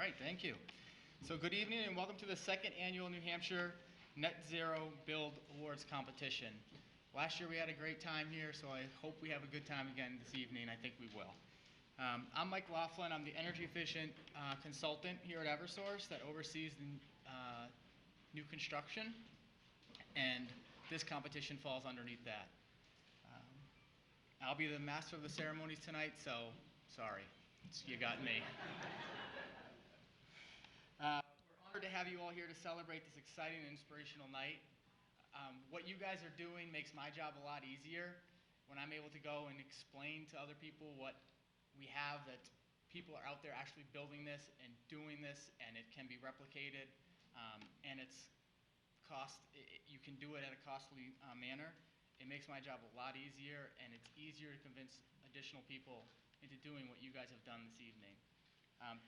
right, thank you. So good evening and welcome to the second annual New Hampshire Net Zero Build Awards competition. Last year we had a great time here, so I hope we have a good time again this evening. I think we will. I'm Mike Laughlin. I'm the energy efficient consultant here at Eversource that oversees the new construction, and this competition falls underneath that. I'll be the master of the ceremonies tonight, so sorry, you got me. We're honored to have you all here to celebrate this exciting and inspirational night. What you guys are doing makes my job a lot easier when I'm able to go and explain to other people what we have, that people are out there actually building this and doing this, and it can be replicated, and it's you can do it at a costly manner. It makes my job a lot easier, and it's easier to convince additional people into doing what you guys have done this evening.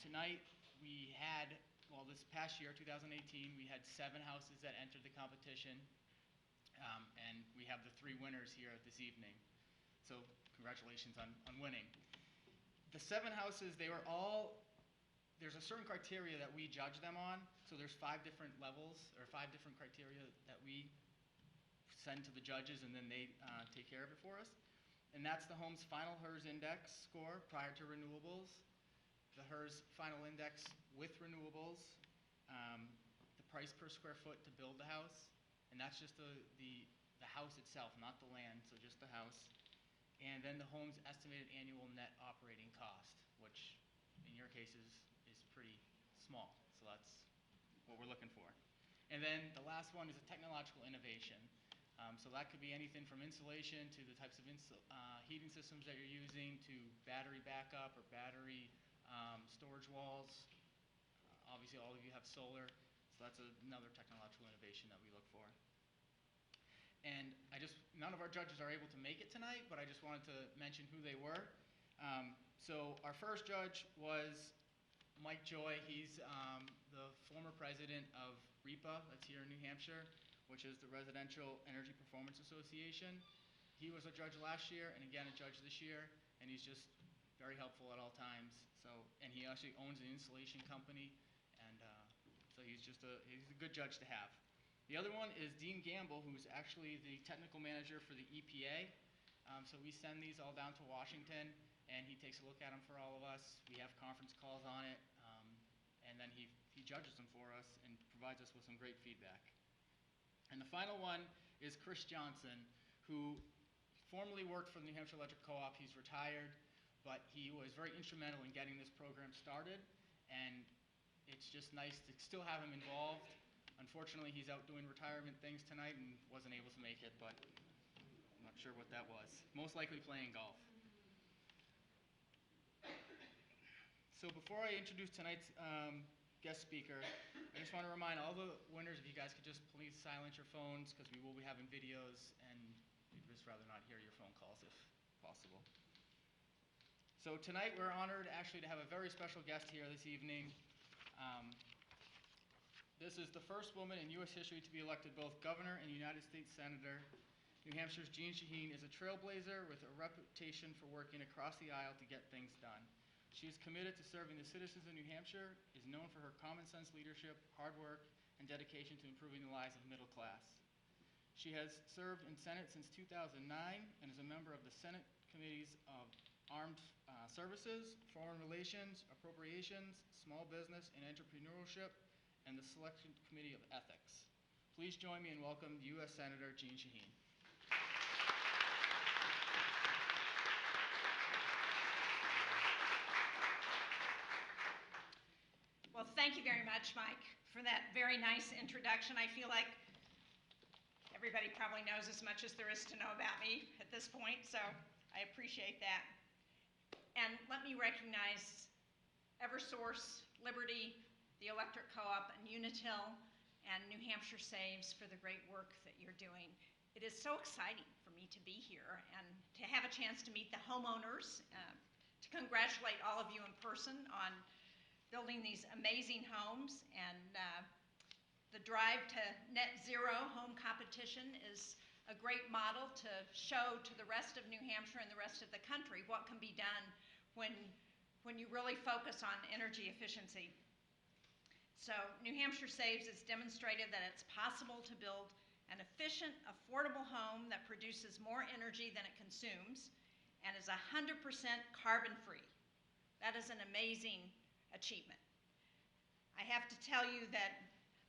Tonight we had, well, this past year, 2018, we had 7 houses that entered the competition, and we have the 3 winners here this evening. So congratulations on winning. The 7 houses, they were all, there's a certain criteria that we judge them on. So there's 5 different levels, or 5 different criteria that we send to the judges, and then they take care of it for us. And that's the home's final HERS index score prior to renewables, the HERS final index with renewables, the price per square foot to build the house, and that's just the house itself, not the land, so just the house. And then the home's estimated annual net operating cost, which in your case is pretty small, so that's what we're looking for. And then the last one is a technological innovation. So that could be anything from insulation to the types of heating systems that you're using, to battery backup or battery storage walls. Obviously all of you have solar, so that's another technological innovation that we look for. And none of our judges are able to make it tonight, but I just wanted to mention who they were. So our first judge was Mike Joy. He's the former president of REPA, that's here in New Hampshire, which is the Residential Energy Performance Association. He was a judge last year, and again a judge this year, and he's just very helpful at all times. So, and he actually owns an installation company, and so he's a good judge to have. The other one is Dean Gamble, who's actually the technical manager for the EPA. So we send these all down to Washington, and he takes a look at them for all of us. We have conference calls on it, and then he judges them for us and provides us with some great feedback. And the final one is Chris Johnson, who formerly worked for the New Hampshire Electric Co-op. He's retired, but he was very instrumental in getting this program started, and it's just nice to still have him involved. Unfortunately, he's out doing retirement things tonight and wasn't able to make it, but I'm not sure what that was. Most likely playing golf. So before I introduce tonight's guest speaker, I just want to remind all the winners, if you guys could just please silence your phones, because we will be having videos, and we'd just rather not hear your phone calls if possible. So tonight we're honored actually to have a very special guest here this evening. This is the first woman in U.S. history to be elected both governor and United States Senator. New Hampshire's Jean Shaheen is a trailblazer with a reputation for working across the aisle to get things done. She is committed to serving the citizens of New Hampshire, is known for her common sense leadership, hard work, and dedication to improving the lives of the middle class. She has served in Senate since 2009 and is a member of the Senate Committees of Armed Services, Foreign Relations, Appropriations, Small Business and Entrepreneurship, and the Selection Committee of Ethics. Please join me in welcoming U.S. Senator Jean Shaheen. Well, thank you very much, Mike, for that very nice introduction. I feel like everybody probably knows as much as there is to know about me at this point, so I appreciate that. And let me recognize Eversource, Liberty, the Electric Co-op, and Unitil, and New Hampshire Saves for the great work that you're doing. It is so exciting for me to be here and to have a chance to meet the homeowners, to congratulate all of you in person on building these amazing homes. And the Drive to Net Zero home competition is a great model to show to the rest of New Hampshire and the rest of the country what can be done when you really focus on energy efficiency. So New Hampshire Saves has demonstrated that it's possible to build an efficient, affordable home that produces more energy than it consumes and is 100% carbon-free. That is an amazing achievement. I have to tell you that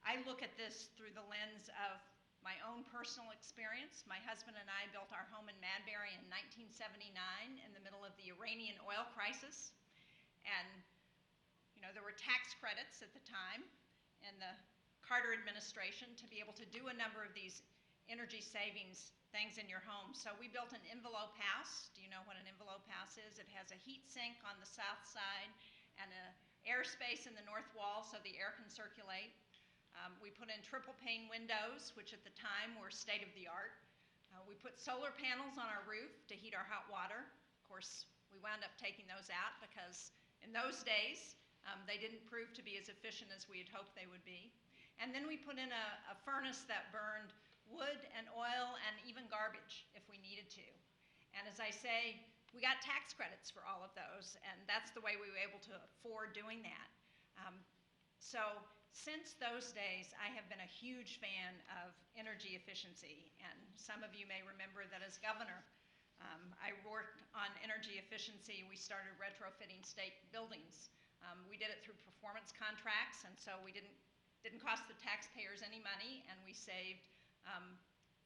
I look at this through the lens of my own personal experience. My husband and I built our home in Madbury in 1979 in the middle of the Iranian oil crisis. And, there were tax credits at the time in the Carter administration to be able to do a number of these energy savings things in your home. So we built an envelope house. Do you know what an envelope house is? It has a heat sink on the south side and an airspace in the north wall so the air can circulate. We put in triple pane windows, which at the time were state of the art. We put solar panels on our roof to heat our hot water. Of course, we wound up taking those out because in those days, they didn't prove to be as efficient as we had hoped they would be. And then we put in a furnace that burned wood and oil and even garbage if we needed to. And as I say, we got tax credits for all of those, and that's the way we were able to afford doing that. So since those days, I have been a huge fan of energy efficiency, and some of you may remember that as governor, I worked on energy efficiency. We started retrofitting state buildings. We did it through performance contracts, and so we didn't cost the taxpayers any money, and we saved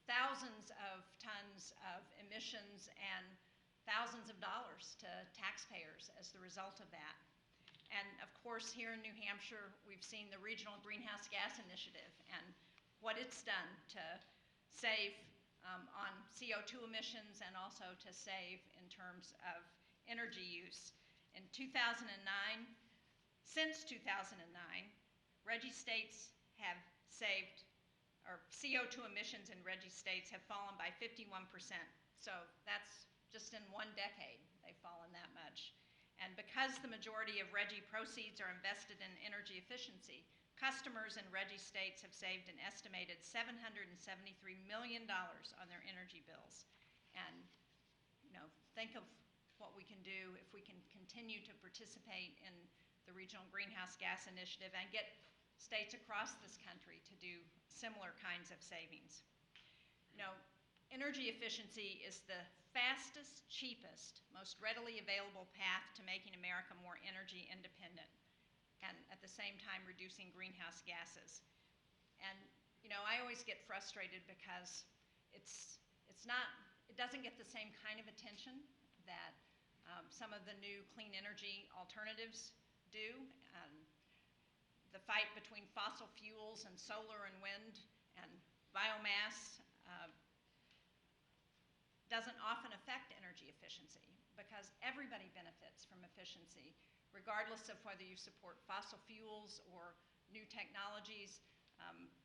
thousands of tons of emissions and thousands of dollars to taxpayers as the result of that. And of course, here in New Hampshire, we've seen the Regional Greenhouse Gas Initiative and what it's done to save on CO2 emissions and also to save in terms of energy use. In 2009, since 2009, RGGI states have saved, or CO2 emissions in RGGI states have fallen by 51%. So that's just in one decade, they've fallen that much. And because the majority of RGGI proceeds are invested in energy efficiency, customers in RGGI states have saved an estimated $773 million on their energy bills. And think of what we can do if we can continue to participate in the Regional Greenhouse Gas Initiative and get states across this country to do similar kinds of savings. Energy efficiency is the fastest, cheapest, most readily available path to making America more energy independent and at the same time reducing greenhouse gases. And I always get frustrated because it doesn't get the same kind of attention that some of the new clean energy alternatives do. The fight between fossil fuels and solar and wind and biomass doesn't often affect energy efficiency because everybody benefits from efficiency, regardless of whether you support fossil fuels or new technologies,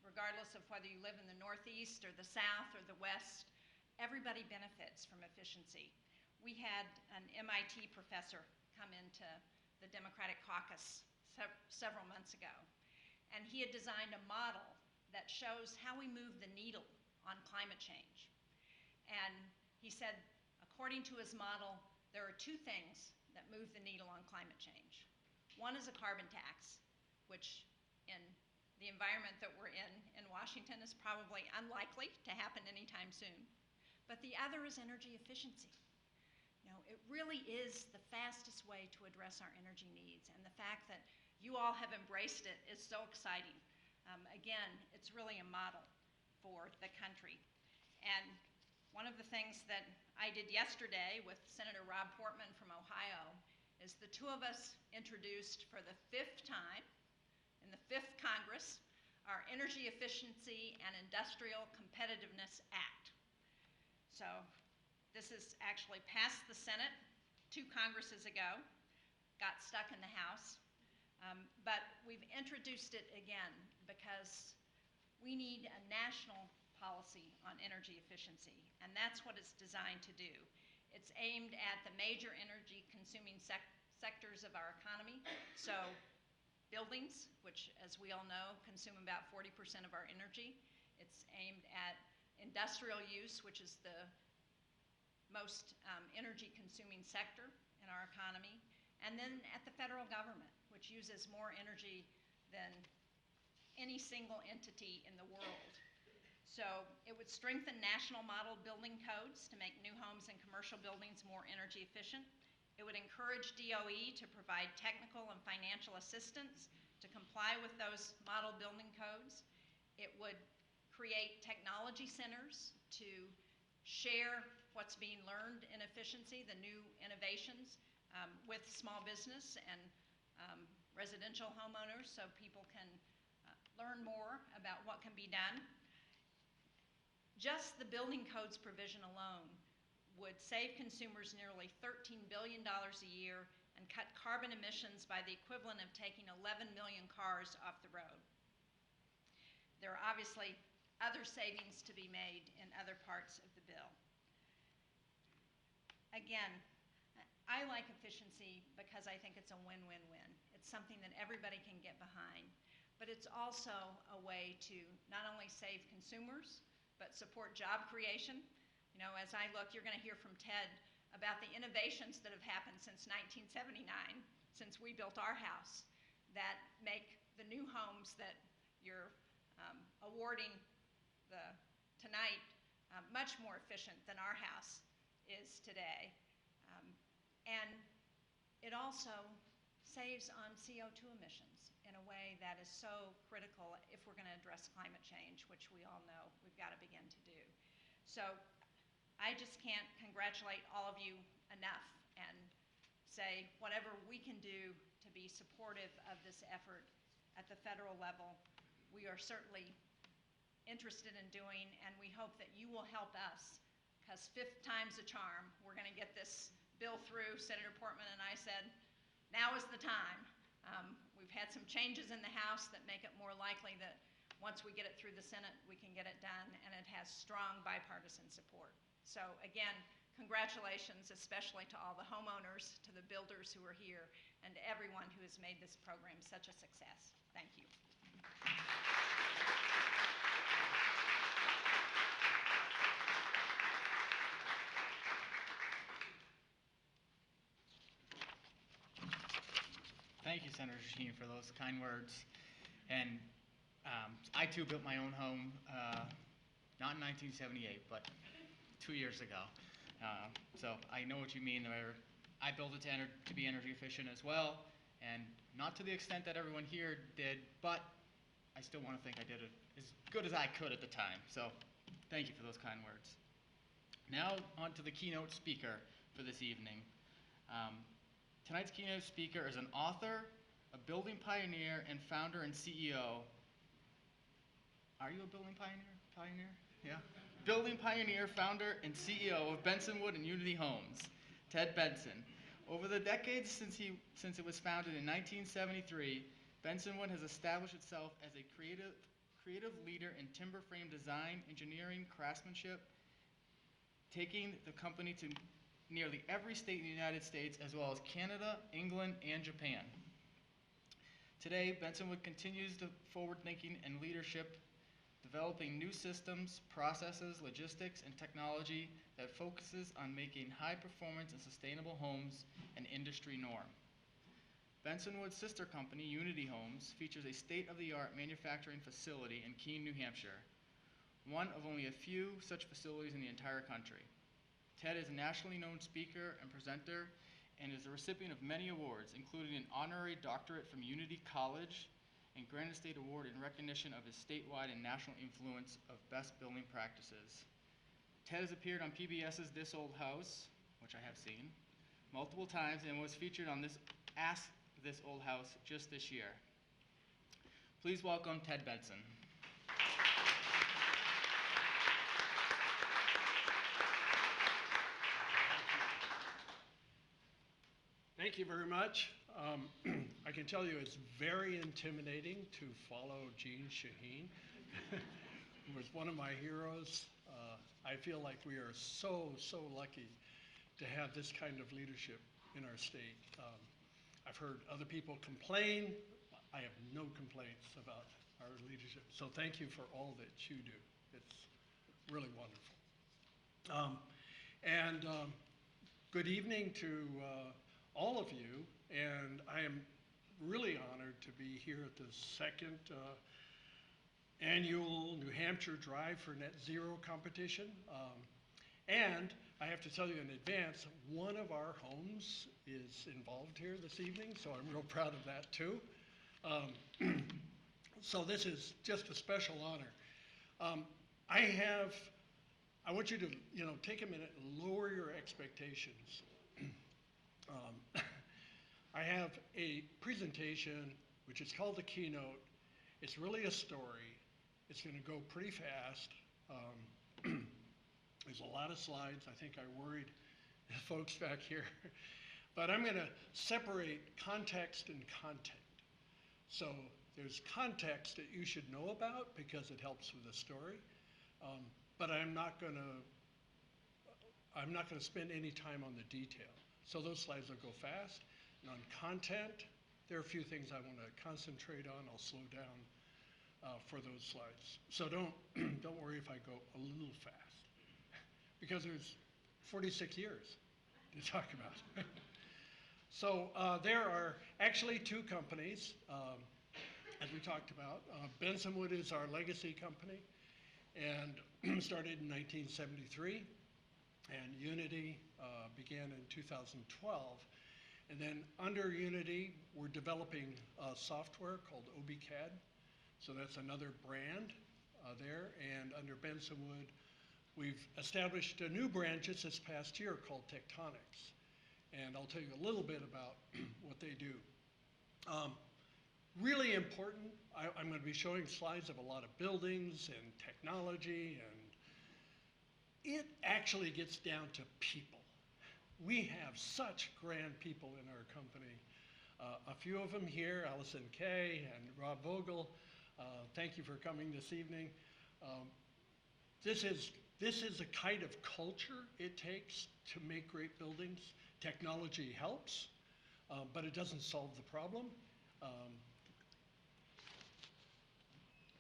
regardless of whether you live in the Northeast or the South or the West. Everybody benefits from efficiency. We had an MIT professor come into the Democratic caucus several months ago, and he had designed a model that shows how we move the needle on climate change. And he said, according to his model, there are two things that move the needle on climate change. One is a carbon tax, which in the environment that we're in Washington is probably unlikely to happen anytime soon. But the other is energy efficiency. It really is the fastest way to address our energy needs, and the fact that you all have embraced it is so exciting. Again, it's really a model for the country. And one of the things that I did yesterday with Senator Rob Portman from Ohio is the two of us introduced for the 5th time in the 5th Congress our Energy Efficiency and Industrial Competitiveness Act. So this is actually passed the Senate 2 Congresses ago, got stuck in the House, but we've introduced it again because we need a national policy on energy efficiency, and that's what it's designed to do. It's aimed at the major energy consuming sectors of our economy, so buildings, which as we all know consume about 40% of our energy. It's aimed at industrial use, which is the most energy consuming sector in our economy, and then at the federal government, which uses more energy than any single entity in the world. So it would strengthen national model building codes to make new homes and commercial buildings more energy efficient. It would encourage DOE to provide technical and financial assistance to comply with those model building codes. It would create technology centers to share what's being learned in efficiency, the new innovations, with small business and residential homeowners, so people can learn more about what can be done. Just the building codes provision alone would save consumers nearly $13 billion a year and cut carbon emissions by the equivalent of taking 11 million cars off the road. There are obviously other savings to be made in other parts of the bill. Again, I like efficiency because I think it's a win-win-win. It's something that everybody can get behind, but it's also a way to not only save consumers, but support job creation. You know, as I look, you're going to hear from Ted about the innovations that have happened since 1979, since we built our house, that make the new homes that you're awarding tonight much more efficient than our house is today. And it also saves on CO2 emissions in a way that is so critical if we're going to address climate change, which we all know we've got to begin to do. So I just can't congratulate all of you enough and say whatever we can do to be supportive of this effort at the federal level, we are certainly interested in doing, and we hope that you will help us, because 5th time's a charm. We're going to get this bill through. Senator Portman and I said, now is the time. We've had some changes in the House that make it more likely that once we get it through the Senate, we can get it done, and it has strong bipartisan support. So again, congratulations, especially to all the homeowners, to the builders who are here, and to everyone who has made this program such a success. Thank you. Thank you, Senator Shaheen, for those kind words. And I too built my own home, not in 1978, but 2 years ago. So I know what you mean. I built it to be energy efficient as well, and not to the extent that everyone here did, but I still want to think I did it as good as I could at the time. So thank you for those kind words. Now on to the keynote speaker for this evening. Tonight's keynote speaker is an author, a building pioneer, and founder and CEO. Are you a building pioneer? Yeah. Building pioneer, founder, and CEO of Bensonwood and Unity Homes, Ted Benson. Over the decades since it was founded in 1973, Bensonwood has established itself as a creative leader in timber frame design, engineering, craftsmanship, taking the company to nearly every state in the United States, as well as Canada, England, and Japan. Today, Bensonwood continues the forward thinking and leadership, developing new systems, processes, logistics, and technology that focuses on making high performance and sustainable homes an industry norm. Bensonwood's sister company, Unity Homes, features a state-of-the-art manufacturing facility in Keene, New Hampshire, one of only a few such facilities in the entire country. Ted is a nationally known speaker and presenter and is the recipient of many awards, including an honorary doctorate from Unity College and Granite State Award in recognition of his statewide and national influence of best building practices. Ted has appeared on PBS's This Old House, which I have seen, multiple times, and was featured on Ask This Old House just this year. Please welcome Ted Benson. Thank you very much. I can tell you it's very intimidating to follow Gene Shaheen. He was one of my heroes. I feel like we are so lucky to have this kind of leadership in our state. I've heard other people complain. I have no complaints about our leadership. So thank you for all that you do. It's really wonderful. Good evening to all of you, and I am really honored to be here at the second annual New Hampshire Drive for Net Zero competition. And I have to tell you in advance, one of our homes is involved here this evening, so I'm real proud of that too. So this is just a special honor. I want you to, take a minute and lower your expectations. I have a presentation which is called the Keynote. It's really a story. It's going to go pretty fast. There's a lot of slides. I think I worried the folks back here. But I'm going to separate context and content. So there's context that you should know about because it helps with the story. But I'm not going to spend any time on the detail. So those slides will go fast. And on content, there are a few things I want to concentrate on. I'll slow down for those slides. So don't worry if I go a little fast, because there's 46 years to talk about. So there are actually two companies, as we talked about. Bensonwood is our legacy company, and started in 1973. And Unity began in 2012. And then under Unity, we're developing software called OBCAD. So that's another brand there. And under Bensonwood, we've established a new brand just this past year called Tectonics. And I'll tell you a little bit about what they do. Really important, I'm going to be showing slides of a lot of buildings and technology, and it actually gets down to people. We have such grand people in our company. A few of them here, Allison Kay and Rob Vogel. Thank you for coming this evening. This is the kind of culture it takes to make great buildings. Technology helps, but it doesn't solve the problem.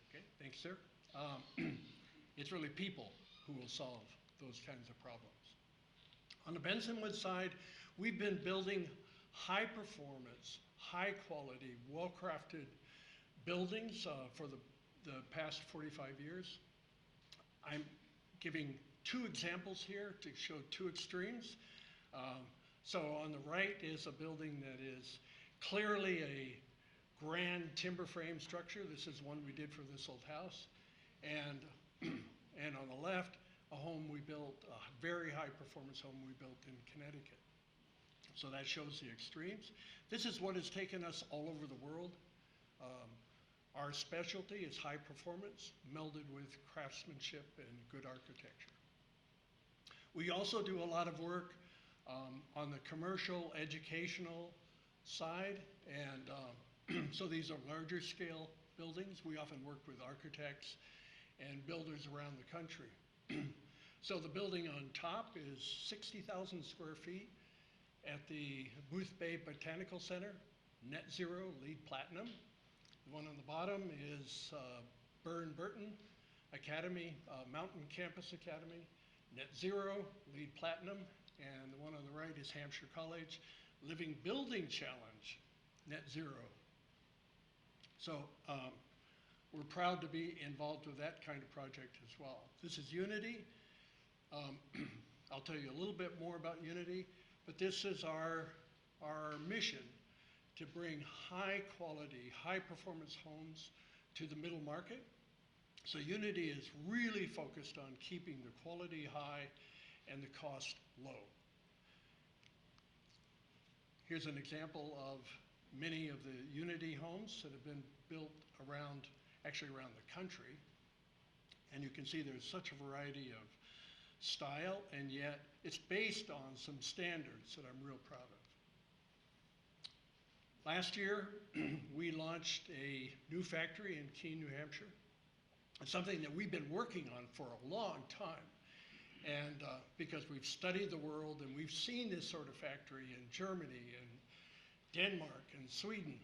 Okay, thanks, sir. It's really people who will solve those kinds of problems. On the Bensonwood side, we've been building high performance, high quality, well-crafted buildings for the past 45 years. I'm giving two examples here to show two extremes. So on the right is a building that is clearly a grand timber frame structure. This is one we did for this old house. And on the left, a home we built, a very high performance home we built in Connecticut. So that shows the extremes. This is what has taken us all over the world. Our specialty is high performance, melded with craftsmanship and good architecture. We also do a lot of work on the commercial, educational side, and so these are larger scale buildings. We often work with architects and builders around the country. So the building on top is 60,000 square feet at the Booth Bay Botanical Center, Net Zero, LEED Platinum. The one on the bottom is Burn Burton Academy, Mountain Campus Academy, Net Zero, LEED Platinum, and the one on the right is Hampshire College, Living Building Challenge, Net Zero. So we're proud to be involved with that kind of project as well. This is Unity. I'll tell you a little bit more about Unity, but this is our mission to bring high quality, high performance homes to the middle market. So Unity is really focused on keeping the quality high and the cost low. Here's an example of many of the Unity homes that have been built actually around the country. And you can see there's such a variety of style, and yet it's based on some standards that I'm real proud of. Last year, we launched a new factory in Keene, New Hampshire. It's something that we've been working on for a long time. And because we've studied the world and we've seen this sort of factory in Germany and Denmark and Sweden.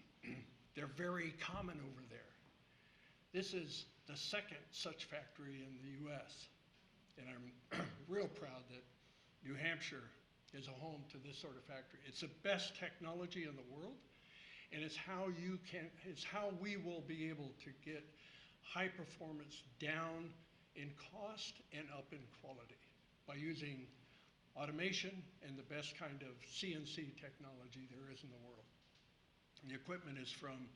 They're very common over there. This is the second such factory in the US. And I'm real proud that New Hampshire is a home to this sort of factory. It's the best technology in the world, and it's how we will be able to get high performance down in cost and up in quality by using automation and the best kind of CNC technology there is in the world. The equipment is from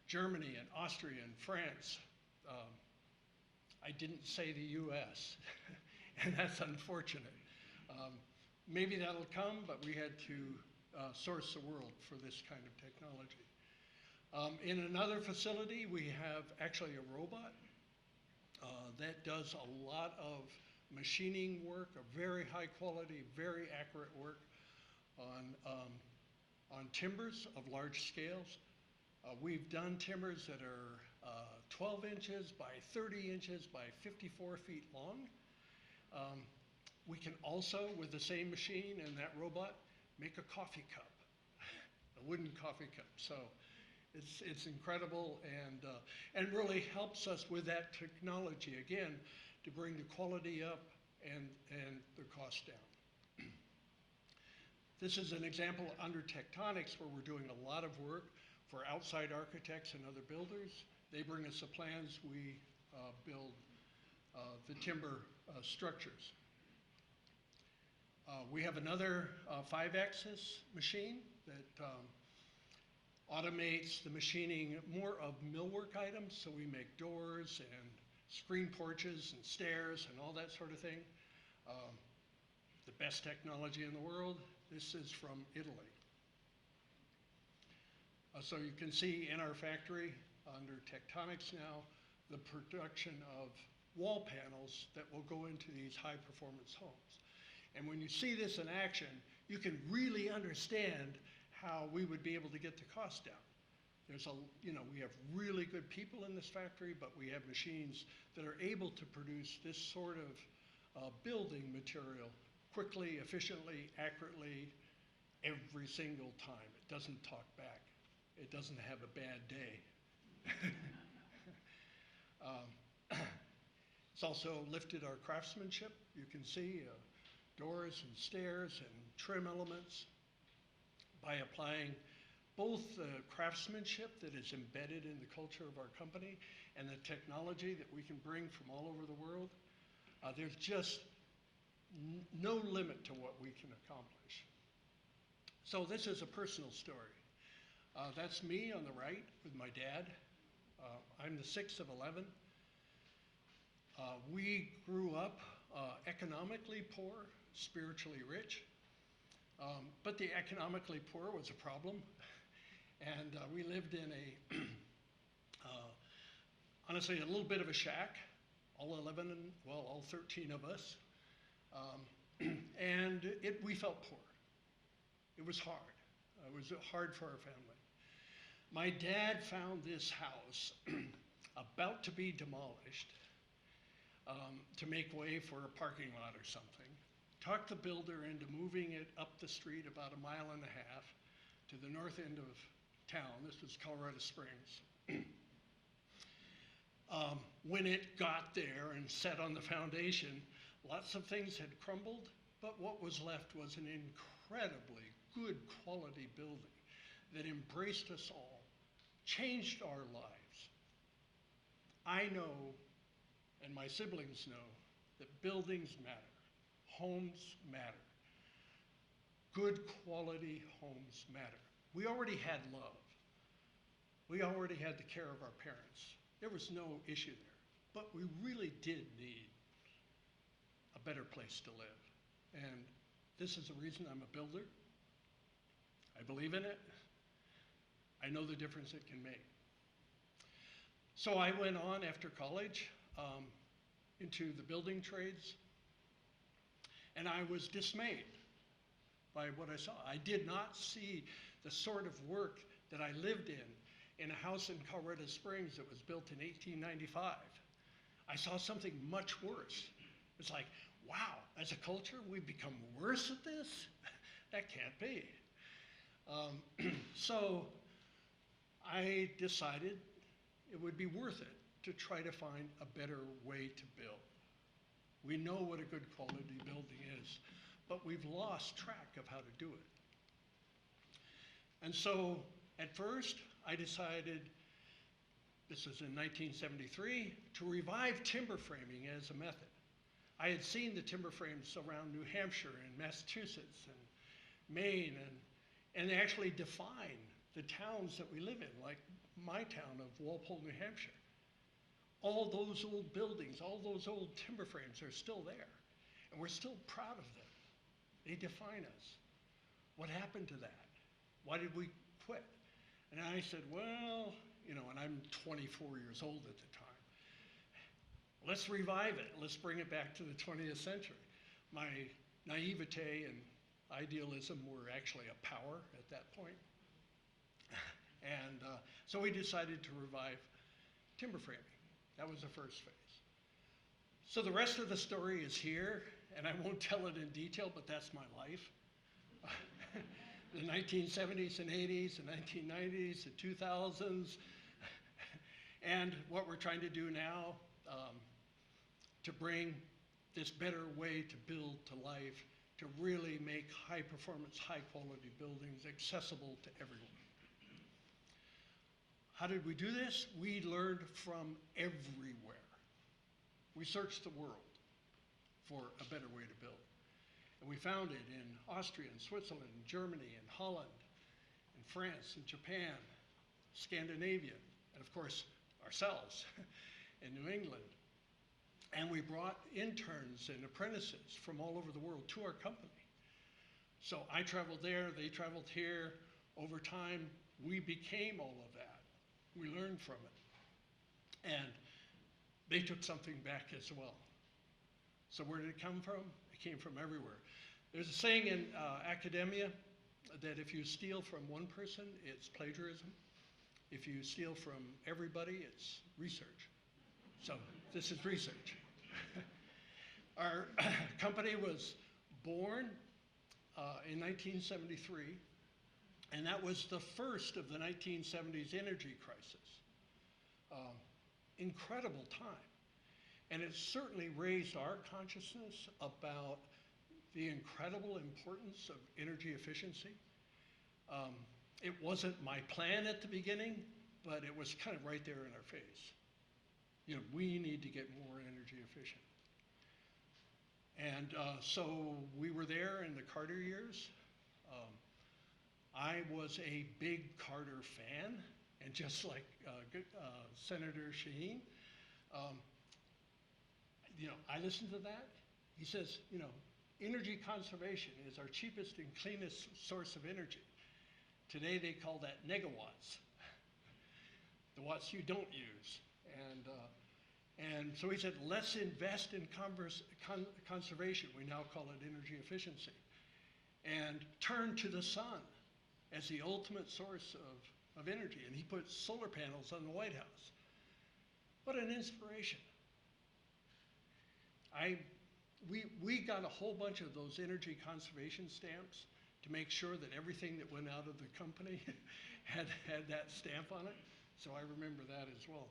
Germany and Austria and France. I didn't say the US, and that's unfortunate. Maybe that'll come, but we had to source the world for this kind of technology. In another facility, we have actually a robot that does a lot of machining work, a very high quality, very accurate work on timbers of large scales. We've done timbers that are 12 inches by 30 inches by 54 feet long. We can also, with the same machine and that robot, make a coffee cup, a wooden coffee cup. So it's incredible and really helps us with that technology, again, to bring the quality up and the cost down. This is an example under tectonics where we're doing a lot of work for outside architects and other builders. They bring us the plans, we build the timber structures. We have another 5-axis machine that automates the machining more of millwork items, so we make doors and screen porches and stairs and all that sort of thing. The best technology in the world. This is from Italy. So you can see in our factory under tectonics now the production of wall panels that will go into these high performance homes. And when you see this in action, you can really understand how we would be able to get the cost down. There's we have really good people in this factory, but we have machines that are able to produce this sort of building material quickly, efficiently, accurately, every single time. It doesn't talk back. It doesn't have a bad day. It's also lifted our craftsmanship. You can see doors and stairs and trim elements by applying both the craftsmanship that is embedded in the culture of our company and the technology that we can bring from all over the world. There's just no limit to what we can accomplish. So this is a personal story. That's me on the right with my dad. I'm the 6th of 11. We grew up economically poor, spiritually rich. But the economically poor was a problem. And we lived in honestly, a little bit of a shack, all 13 of us. And we felt poor. It was hard. It was hard for our family. My dad found this house about to be demolished to make way for a parking lot or something. Talked the builder into moving it up the street about 1.5 miles to the north end of town. This was Colorado Springs. When it got there and set on the foundation, lots of things had crumbled, but what was left was an incredibly good quality building that embraced us all, changed our lives. I know, and my siblings know, that buildings matter. Homes matter. Good quality homes matter. We already had love. We already had the care of our parents. There was no issue there. But we really did need a better place to live. And this is the reason I'm a builder. I believe in it. I know the difference it can make. So I went on after college into the building trades. And I was dismayed by what I saw. I did not see the sort of work that I lived in a house in Colorado Springs that was built in 1895. I saw something much worse. It's like, wow, as a culture, we've become worse at this? That can't be. So I decided it would be worth it to try to find a better way to build. We know what a good quality building is, but we've lost track of how to do it. And so at first I decided this was in 1973, to revive timber framing as a method. I had seen the timber frames around New Hampshire and Massachusetts and Maine, and they actually define the towns that we live in, like my town of Walpole, New Hampshire. All those old buildings, all those old timber frames are still there, and we're still proud of them. They define us. What happened to that? Why did we quit? And I said, well, and I'm 24 years old at the time. Let's revive it. Let's bring it back to the 20th century. My naivete and idealism were actually a power at that point. And so we decided to revive timber framing. That was the first phase. So the rest of the story is here, and I won't tell it in detail, but that's my life. The 1970s and 80s, the 1990s, the 2000s, and what we're trying to do now to bring this better way to build to life, to really make high performance, high quality buildings accessible to everyone. How did we do this? We learned from everywhere. We searched the world for a better way to build. And we found it in Austria and Switzerland and Germany and Holland and France and Japan, Scandinavia, and of course ourselves in New England. And we brought interns and apprentices from all over the world to our company. So I traveled there, they traveled here. Over time, we became all of that. We learned from it. And they took something back as well. So where did it come from? It came from everywhere. There's a saying in academia that if you steal from one person, it's plagiarism. If you steal from everybody, it's research. So this is research. Our company was born in 1973, and that was the first of the 1970s energy crisis. Incredible time. And it certainly raised our consciousness about the incredible importance of energy efficiency. It wasn't my plan at the beginning, but it was kind of right there in our face. We need to get more energy efficient. And so we were there in the Carter years. I was a big Carter fan, and just like Senator Shaheen, I listened to that. He says, energy conservation is our cheapest and cleanest source of energy. Today they call that negawatts, the watts you don't use. And so he said, let's invest in conservation. We now call it energy efficiency. And turn to the sun as the ultimate source of energy. And he put solar panels on the White House. What an inspiration. We got a whole bunch of those energy conservation stamps to make sure that everything that went out of the company had that stamp on it. So I remember that as well.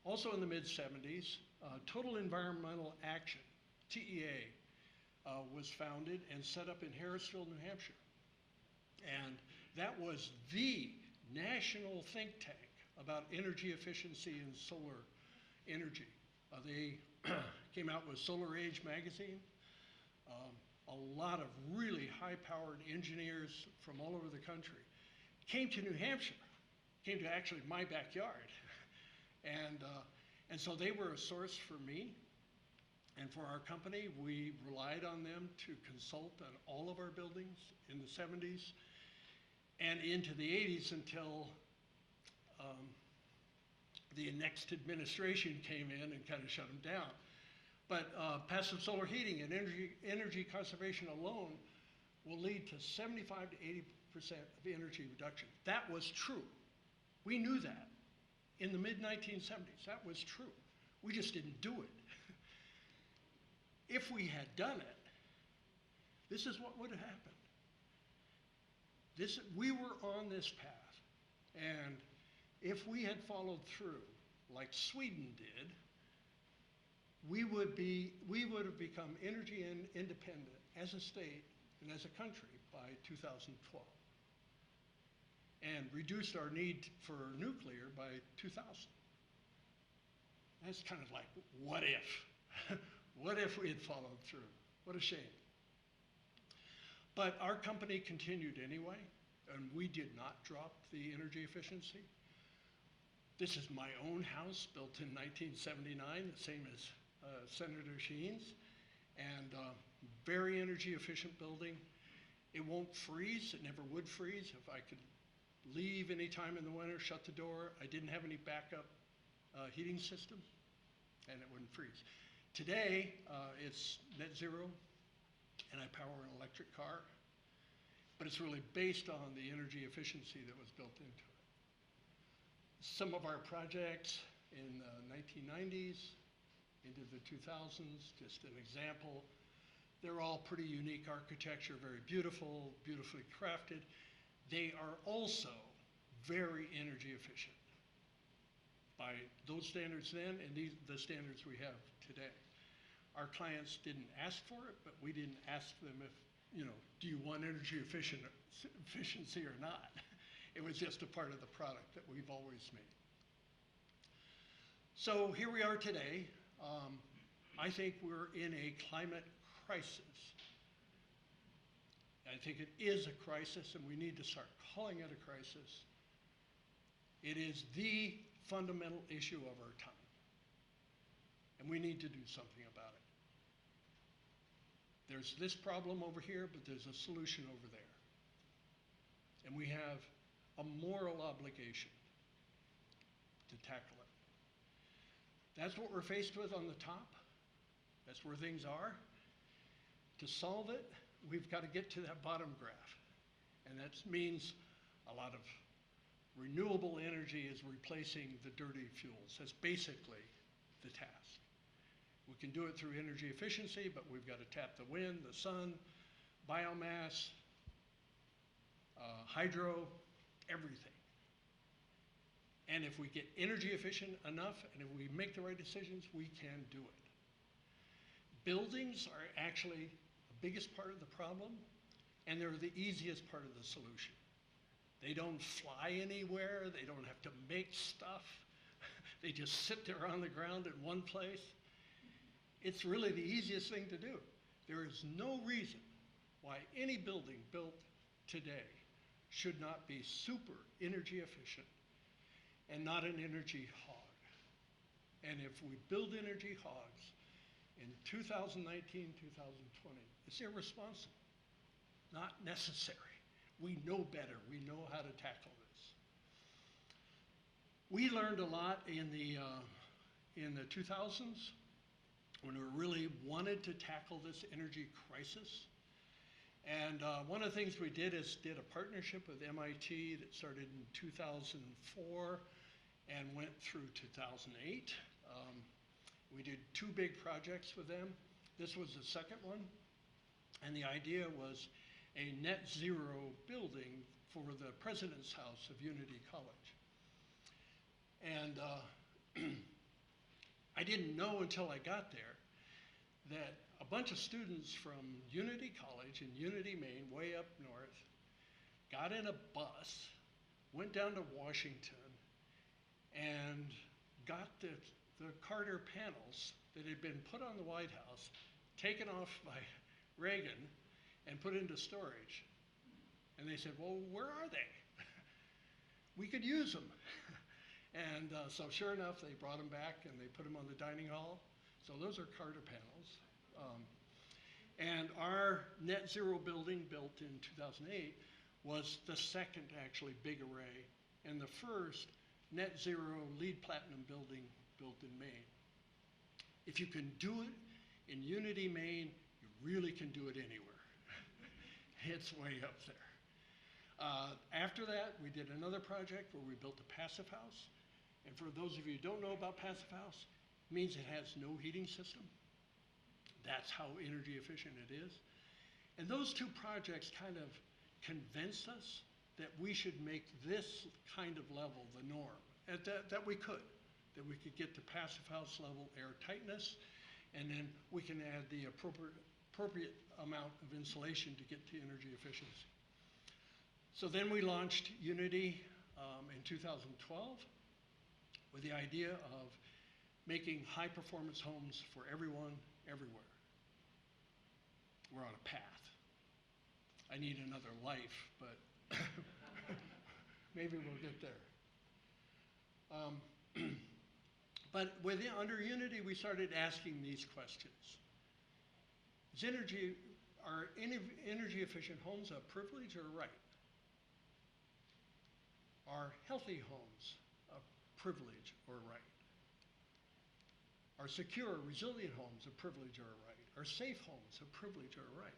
Also in the mid-70s, Total Environmental Action, TEA, was founded and set up in Harrisville, New Hampshire. And that was the national think tank about energy efficiency and solar energy. They came out with Solar Age magazine. A lot of really high-powered engineers from all over the country came to New Hampshire, came to actually my backyard. And so they were a source for me and for our company. We relied on them to consult on all of our buildings in the 70s and into the 80s until the next administration came in and kind of shut them down. But passive solar heating and energy conservation alone will lead to 75 to 80% of energy reduction. That was true. We knew that in the mid-1970s. That was true. We just didn't do it. If we had done it, this is what would have happened. We were on this path, and if we had followed through like Sweden did, we would have become energy independent as a state and as a country by 2012. and reduced our need for nuclear by 2000. That's kind of like, what if? What if we had followed through? What a shame. But our company continued anyway, and we did not drop the energy efficiency. This is my own house, built in 1979, the same as Senator Shaheen's, and very energy efficient building. It won't freeze, it never would freeze. If I could leave any time in the winter, shut the door, I didn't have any backup heating system, and it wouldn't freeze. Today, it's net zero, and I power an electric car, but it's really based on the energy efficiency that was built into it. Some of our projects in the 1990s into the 2000s, just an example, they're all pretty unique architecture, very beautiful, beautifully crafted. They are also very energy efficient by those standards then and the standards we have today. Our clients didn't ask for it, but we didn't ask them if, do you want energy efficiency or not? It was just a part of the product that we've always made. So here we are today. I think we're in a climate crisis. I think it is a crisis, and we need to start calling it a crisis. It is the fundamental issue of our time, and we need to do something about it. There's this problem over here, but there's a solution over there. And we have a moral obligation to tackle it. That's what we're faced with on the top. That's where things are. To solve it, we've got to get to that bottom graph. And that means a lot of renewable energy is replacing the dirty fuels. That's basically the task. We can do it through energy efficiency, but we've got to tap the wind, the sun, biomass, hydro, everything. And if we get energy efficient enough, and if we make the right decisions, we can do it. Buildings are actually the biggest part of the problem, and they're the easiest part of the solution. They don't fly anywhere, they don't have to make stuff. They just sit there on the ground in one place. It's really the easiest thing to do. There is no reason why any building built today should not be super energy efficient and not an energy hog. And if we build energy hogs in 2019, 2020, it's irresponsible, not necessary. We know better. We know how to tackle this. We learned a lot in the 2000s when we really wanted to tackle this energy crisis. And one of the things we did is did a partnership with MIT that started in 2004 and went through 2008. We did 2 big projects with them. This was the second one. And the idea was a net zero building for the President's House of Unity College. And I didn't know until I got there that a bunch of students from Unity College in Unity, Maine, way up north, got in a bus, went down to Washington, and got the Carter panels that had been put on the White House, taken off by Reagan, and put into storage. And they said, well, where are they? We could use them. And so sure enough, they brought them back and they put them on the dining hall. So those are Carter panels. And our net zero building built in 2008 was the second actually big array and the first net zero LEED Platinum building built in Maine. If you can do it in Unity, Maine, you really can do it anywhere. It's way up there. After that, we did another project where we built a passive house. And for those of you who don't know about passive house, it means it has no heating system. That's how energy efficient it is. And those 2 projects kind of convinced us that we should make this kind of level the norm, that we could get to passive house level air tightness, and then we can add the appropriate amount of insulation to get to energy efficiency. So then we launched Unity in 2012 with the idea of making high-performance homes for everyone, everywhere. We're on a path. I need another life, but maybe we'll get there. But under Unity, we started asking these questions. Are energy-efficient homes a privilege or a right? Are healthy homes a privilege or a right? Are secure, resilient homes a privilege or a right? Are safe homes a privilege or a right?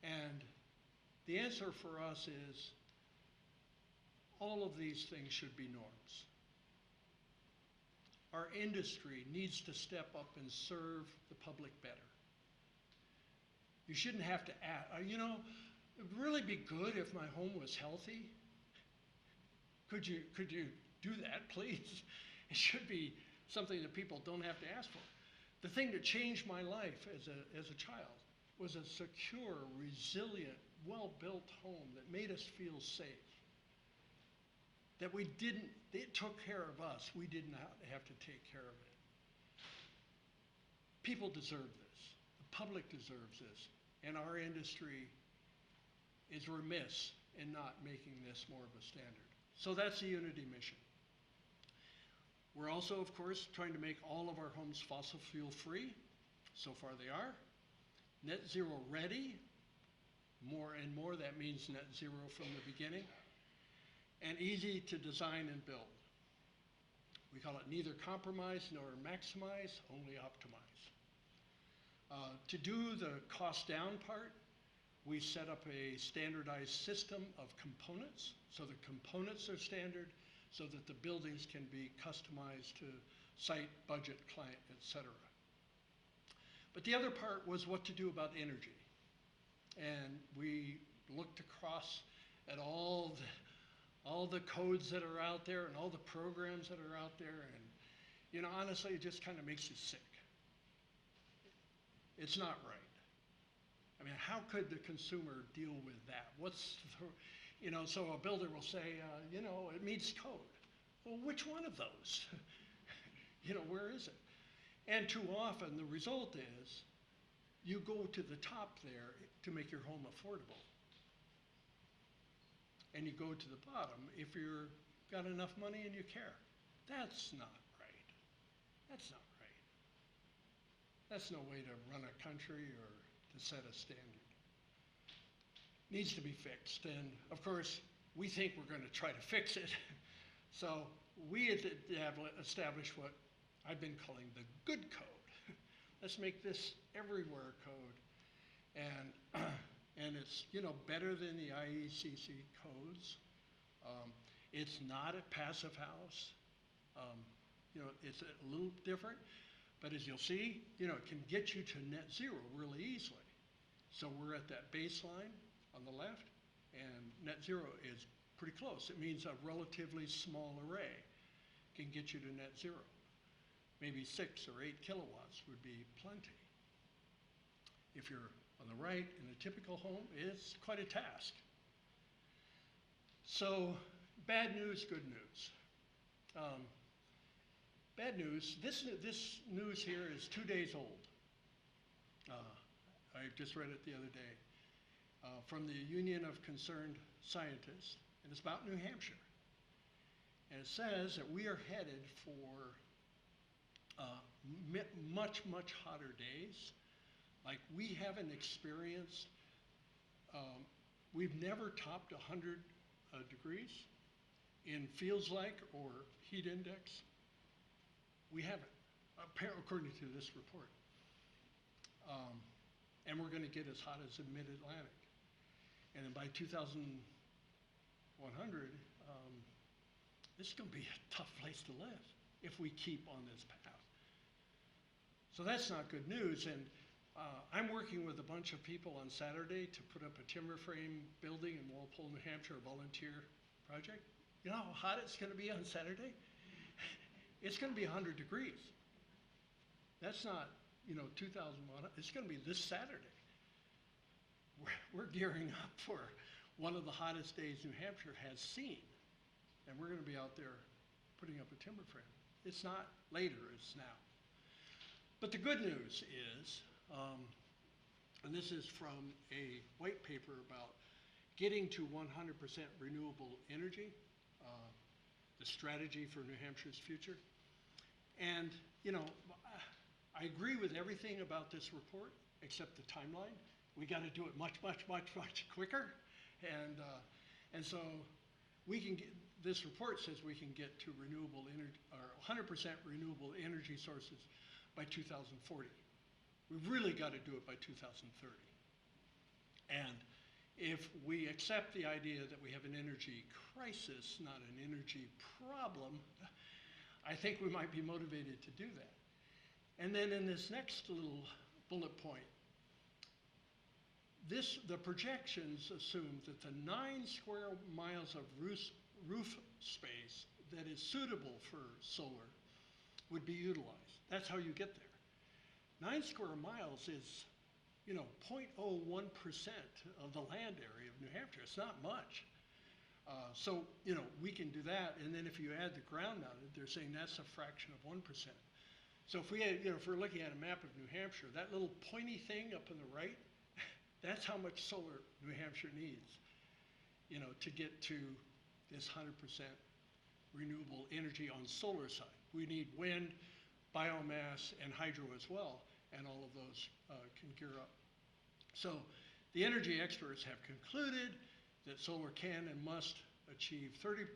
And the answer for us is all of these things should be norms. Our industry needs to step up and serve the public better. You shouldn't have to ask, it would really be good if my home was healthy. Could you do that, please? It should be something that people don't have to ask for. The thing that changed my life as a child was a secure, resilient, well-built home that made us feel safe. That it took care of us. We did not have to take care of it. People deserve this. The public deserves this. And our industry is remiss in not making this more of a standard. So that's the Unity mission. We're also, of course, trying to make all of our homes fossil fuel free. So far they are. Net zero ready. More and more, that means net zero from the beginning. And easy to design and build. We call it neither compromise nor maximize, only optimize. To do the cost down part, we set up a standardized system of components. So the components are standard so that the buildings can be customized to site, budget, client, etc. But the other part was what to do about energy. And we looked across at all the codes that are out there and all the programs that are out there, and honestly, it just kind of makes you sick. It's not right. I mean, how could the consumer deal with that? So a builder will say, it meets code. Well, which one of those? Where is it? And too often the result is you go to the top there to make your home affordable. And you go to the bottom if you've got enough money and you care. That's not right. That's not right. That's no way to run a country or to set a standard. Needs to be fixed. And of course, we think we're going to try to fix it. So we have established what I've been calling the good code. Let's make this everywhere code. And it's better than the IECC codes. It's not a passive house. It's a little different, but as you'll see, it can get you to net zero really easily. So we're at that baseline on the left, and net zero is pretty close. It means a relatively small array can get you to net zero. Maybe 6 or 8 kilowatts would be plenty. If you're on the right, in a typical home, it's quite a task. So, bad news, good news. Bad news, this news here is 2 days old. I just read it the other day from the Union of Concerned Scientists, and it's about New Hampshire. And it says that we are headed for much, much hotter days. Like we haven't experienced, we've never topped 100 degrees in feels like or heat index. We haven't, according to this report. And we're going to get as hot as the mid-Atlantic. And then by 2100, this is going to be a tough place to live if we keep on this path. So that's not good news. And I'm working with a bunch of people on Saturday to put up a timber frame building in Walpole, New Hampshire, a volunteer project. You know how hot it's going to be on Saturday? It's going to be 100 degrees. That's not, 2001. It's going to be this Saturday. We're gearing up for one of the hottest days New Hampshire has seen. And we're going to be out there putting up a timber frame. It's not later, it's now. But the good news is, and this is from a white paper about getting to 100% renewable energy, the strategy for New Hampshire's future. And, you know, I agree with everything about this report except the timeline. We got to do it much, much, much, much quicker. And so we can get, this report says we can get to renewable energy, or 100% renewable energy sources by 2040. We've really got to do it by 2030. And if we accept the idea that we have an energy crisis, not an energy problem, I think we might be motivated to do that. And then in this next little bullet point, the projections assume that the 9 square miles of roof space that is suitable for solar would be utilized. That's how you get there. 9 square miles is, you know, 0.01% of the land area of New Hampshire. It's not much. So, you know, we can do that. And then if you add the ground mounted, they're saying that's a fraction of 1%. So if we had, you know, if we're looking at a map of New Hampshire, that little pointy thing up on the right, that's how much solar New Hampshire needs, you know, to get to this 100% renewable energy on solar side. We need wind, biomass, and hydro as well, and all of those can gear up. So the energy experts have concluded that solar can and must achieve 33%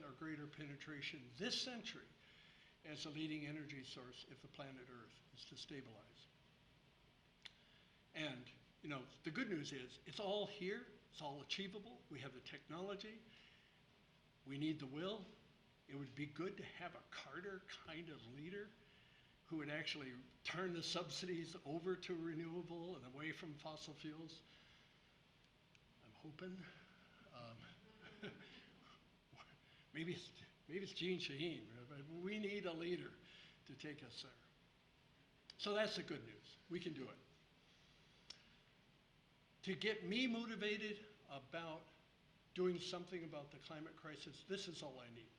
or greater penetration this century as a leading energy source if the planet Earth is to stabilize. And, you know, the good news is it's all here, it's all achievable. We have the technology, we need the will. It would be good to have a Carter kind of leader who would actually turn the subsidies over to renewable and away from fossil fuels. I'm hoping. Maybe it's Gene Shaheen, but we need a leader to take us there. So that's the good news. We can do it. To get me motivated about doing something about the climate crisis, this is all I need.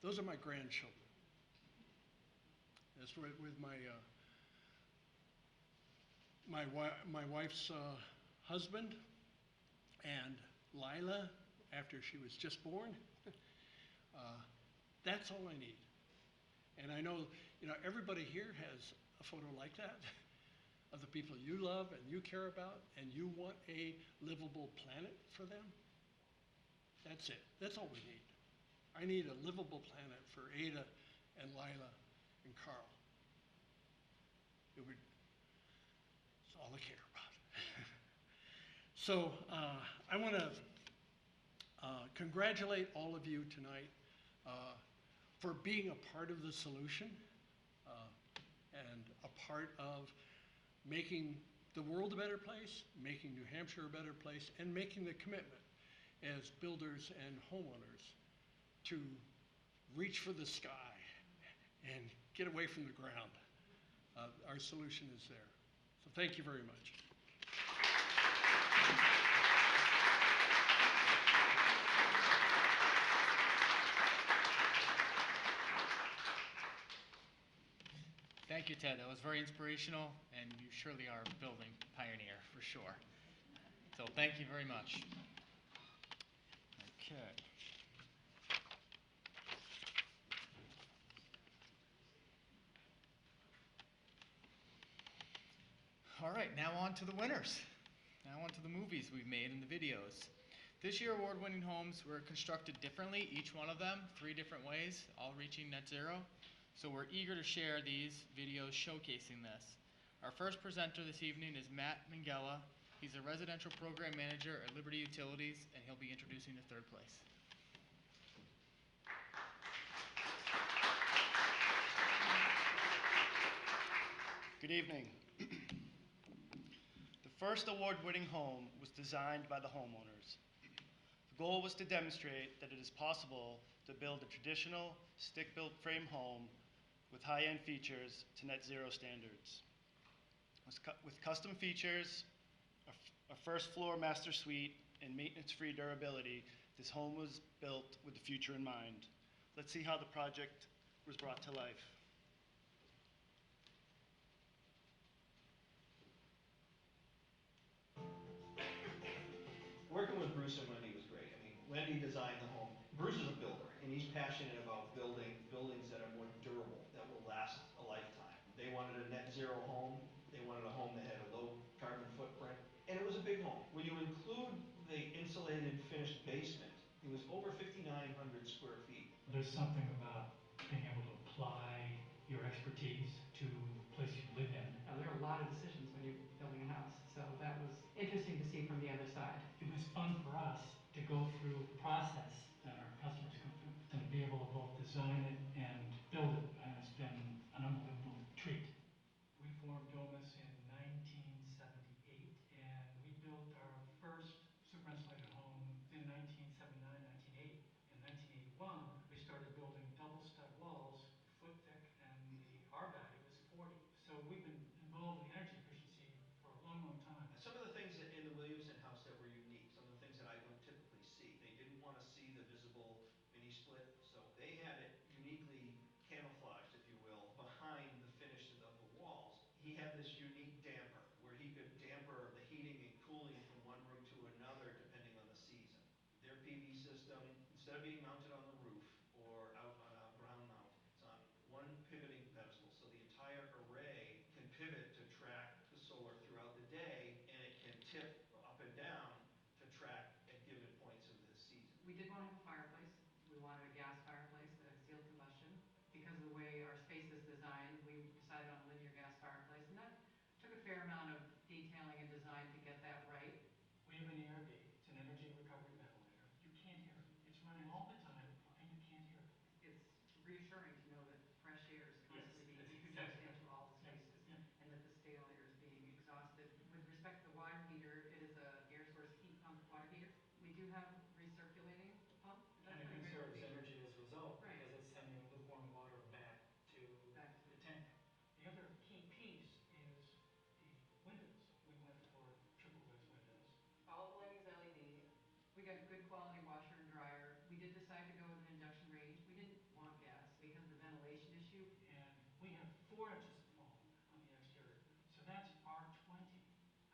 Those are my grandchildren. That's with my wife's husband, and Lila, after she was just born. That's all I need. And I know, you know, everybody here has a photo like that of the people you love and you care about, and you want a livable planet for them. That's it. That's all we need. I need a livable planet for Ada and Lila and Carl. It's all I care about. So I want to congratulate all of you tonight for being a part of the solution and a part of making the world a better place, making New Hampshire a better place, and making the commitment as builders and homeowners to reach for the sky and get away from the ground. Our solution is there. So thank you very much. Thank you, Ted. That was very inspirational, and you surely are a building pioneer, for sure. So thank you very much. Okay. All right, now on to the winners. Now on to the movies we've made and the videos. This year, award-winning homes were constructed differently, each one of them, 3 different ways, all reaching net zero. So we're eager to share these videos showcasing this. Our first presenter this evening is Matt Mingella. He's a residential program manager at Liberty Utilities, and he'll be introducing the 3rd place. Good evening. The first award-winning home was designed by the homeowners. The goal was to demonstrate that it is possible to build a traditional stick-built frame home with high-end features to net zero standards. With custom features, a first floor master suite and maintenance-free durability, this home was built with the future in mind. Let's see how the project was brought to life. Working with Bruce and Wendy was great. I mean, Wendy designed the home. Bruce is a builder, and he's passionate about building buildings that are more durable, that will last a lifetime. They wanted a net zero home. They wanted a home that had a low carbon footprint, and it was a big home. When you include the insulated finished basement, it was over 5,900 square feet. There's something about being able to apply your expertise to the place you live in. There are a lot of decisions when you're building a house, so that was interesting to see from the other side. It was fun for us to go through the process that our customers go through and to be able to both design it and build it, and it's been an unbelievable treat. We formed Domus in 1978, and we built our first super insulated home in 1979, 1980. In 1981, we started building double stud walls, foot thick, and the R value was 40. So we've been involved in energy efficiency for a long, long time. Some of the things in the Williamson house that were unique, some of the things that I don't typically see, they didn't want to see the visible mini split, so they had it uniquely camouflaged, if you will, behind the finishes of the walls. He had this unique damper where he could damper the heating and cooling from one room to another depending on the season. Their PV system, instead of being mounted on the roof or out on a ground mount, it's on one pivoting pedestal, so the entire array can pivot to track the solar throughout the day, and it can tip up and down to track at given points of the season. We did want to have a fireplace. We wanted a gas fireplace that had sealed combustion. Because of the way our space is designed, we decided on a linear gas fireplace, and that took a fair amount of detailing and design to get that right. We have an ERV, it's an energy recovery ventilator. You can't hear it. It's running all the time, and you can't hear it. It's reassuring to know that fresh air is constantly being that's introduced exactly into right. all the Yeah, spaces, yeah. and that the stale air is being exhausted. With respect to the water heater, it is a Eversource heat pump water heater. We do have recirculating pump. And That's it been a great conserves feature. energy as a result, Right. because it's sending lukewarm water back to Back to the tank. The other key piece is the windows. We went for triple glazed windows. All the lighting's LED. We got good quality washer and dryer. We did decide to go with an induction range. We didn't want gas because of the ventilation issue. And we have 4 inches of foam on the exterior. So that's R20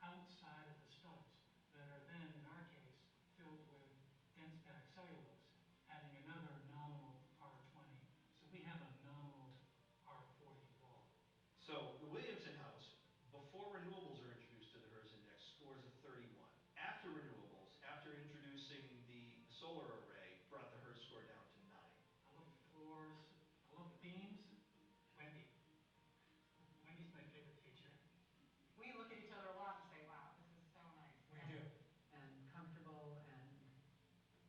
outside of the studs that are then, in our case, filled with dense packed cellulose, adding another nominal R20. So we have a nominal R40 wall. So the Williamson house, before renewables are introduced to the HERS index, scores a 31. After renewables, after introducing the solar array, brought the HERS score down to 9. I love the floors. I love the beams. Wendy. Wendy's my favorite feature. We look at each other a lot and say, wow, this is so nice. We do. And comfortable, and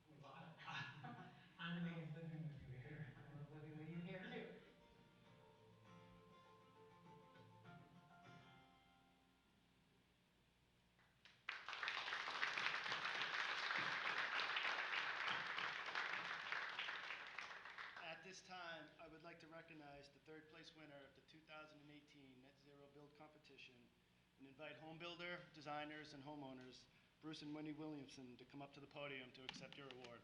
we love it. I love living with you here. I love living with you here too. At this time, I would like to recognize the third place winner of the 2018 Net Zero Build Competition and invite home builder, designers, and homeowners, Bruce and Wendy Williamson, to come up to the podium to accept your award.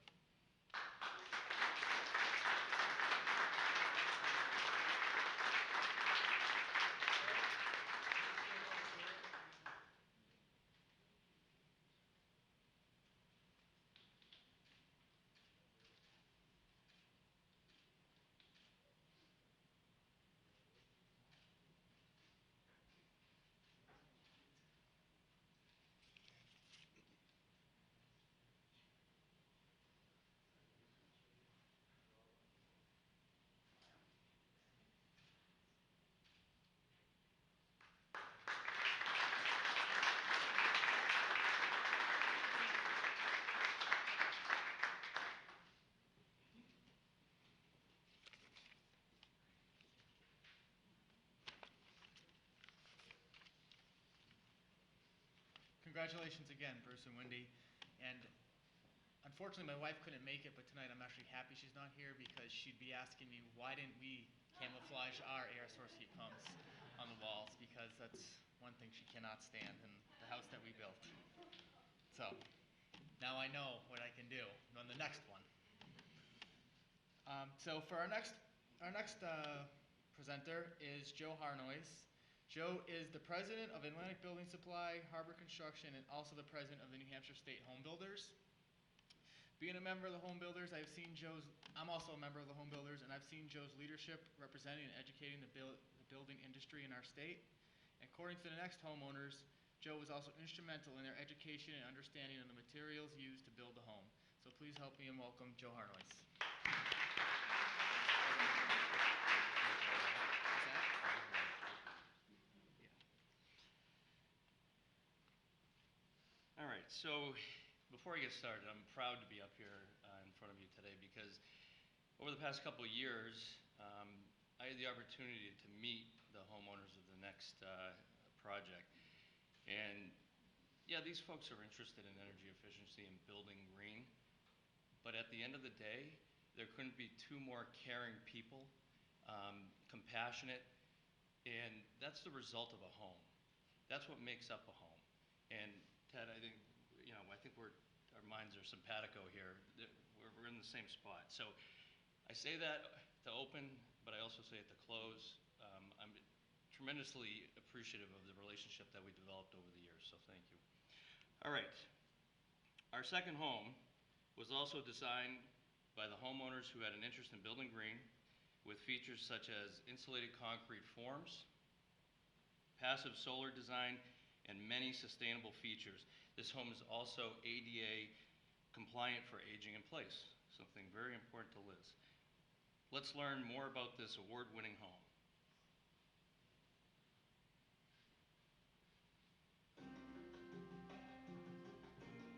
Congratulations again, Bruce and Wendy. And unfortunately, my wife couldn't make it, but tonight I'm actually happy she's not here because she'd be asking me, why didn't we camouflage our air source heat pumps? on the walls because that's one thing she cannot stand in the house that we built. So now I know what I can do on the next one. So for our next presenter is Joe Harnoys. Joe is the president of Atlantic Building Supply, Harbor Construction, and also the president of the New Hampshire State Home Builders. Being a member of the Home Builders, I'm also a member of the Home Builders, and I've seen Joe's leadership representing and educating the building industry in our state. According to the next homeowners, Joe was also instrumental in their education and understanding of the materials used to build the home. So please help me and welcome Joe Harnoys. All right, so before I get started, I'm proud to be up here in front of you today because over the past couple of years, I had the opportunity to meet the homeowners of the next project. And yeah, these folks are interested in energy efficiency and building green, but at the end of the day, there couldn't be two more caring people, compassionate, and that's the result of a home. That's what makes up a home. And Ted, I think, our minds are simpatico here. We're in the same spot. So I say that to open, but I also say it to close. I'm tremendously appreciative of the relationship that we developed over the years, so thank you. All right. Our second home was also designed by the homeowners who had an interest in building green with features such as insulated concrete forms, passive solar design, and many sustainable features. This home is also ADA compliant for aging in place, something very important to Liz. Let's learn more about this award-winning home.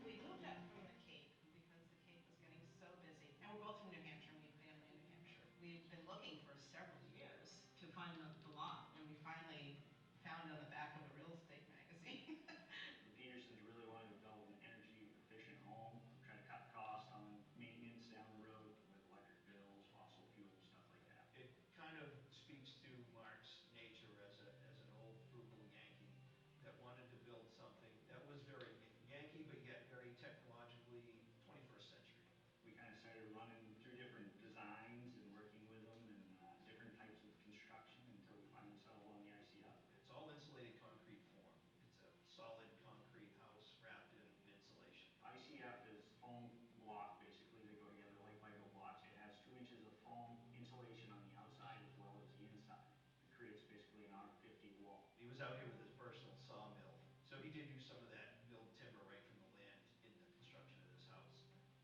We moved up from the Cape because the Cape was getting so busy. And we're both from New Hampshire, and we have family in New Hampshire. We've been looking for several years to find the lot, and we finally found it on the back of a real estate magazine. The Petersons really wanted to build an energy efficient home, try to cut costs on maintenance down the road with electric bills, fossil fuels, stuff like that. It kind of speaks to Mark's nature as an old frugal Yankee that wanted to build something that was very Yankee, but yet very technologically 21st century. We kind of started running through different designs and working with them and different types of construction until we finally settled on the ICF. It's all insulated concrete form. It's a solid concrete house wrapped in insulation. ICF is foam block basically that go together like Lego blocks. It has 2 inches of foam insulation on the outside as well as the inside. It creates basically an R50 wall. He was out here with his personal sawmill, so he did use some of that milled timber right from the land in the construction of this house.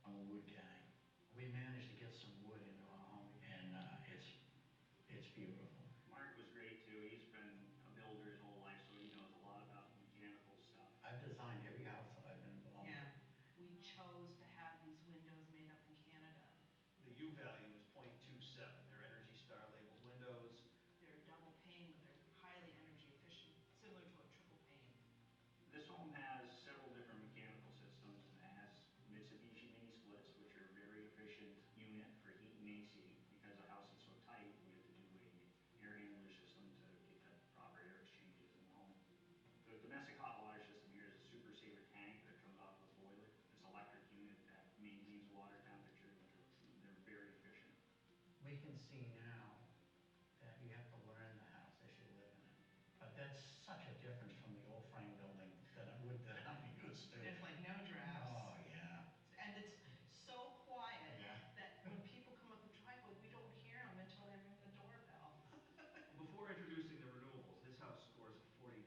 I'm a wood guy. We managed to get some wood into our home, and it's beautiful. Mark was great too. He's been a builder his whole life, so he knows a lot about mechanical stuff. I've designed every house that I've been involved Yeah. with. We chose to have these windows made up in Canada. The U value is 0.27. They're Energy Star labeled windows. They're double pane, but they're highly energy efficient, similar to a triple pane. This home has several different mechanical systems. It has Mitsubishi mini splits, which are a very efficient unit for heat and AC. Because the house is so tight, we have to do a air handler system to get that proper air exchanges in the home. The domestic hot water system here is a super saver tank that comes off of the boiler. This electric unit that maintains water temperature. They're very efficient. We can see now that you have to learn the house as you live in it. But that's such a difference from the old frame building that I'm used to. There's like no drafts. Oh, yeah. And it's so quiet Yeah. that when people come up the driveway, we don't hear them until they ring the doorbell. Before introducing the renewables, this house scores a 49.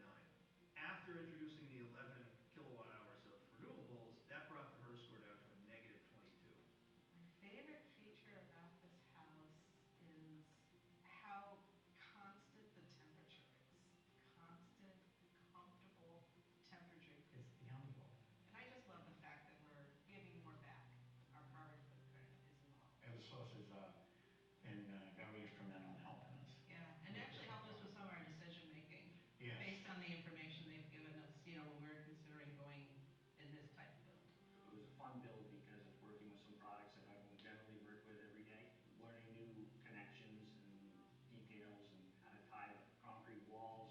After introducing the 11 kilowatt hours of renewables, that brought the HERS score down to a negative 22. My favorite feature about this house is how constant the temperature is. Constant, comfortable temperature. It's the envelope. And I just love the fact that we're giving more back. Our carbon footprint is low. Eversource has been very instrumental in helping us. Yeah, and actually helped us with some of our decision making. Yes. Based on the information they've given us, when we're considering going in this type of build. It was a fun build because it's working with some products that I don't generally work with every day. Learning new connections and details and how to tie concrete walls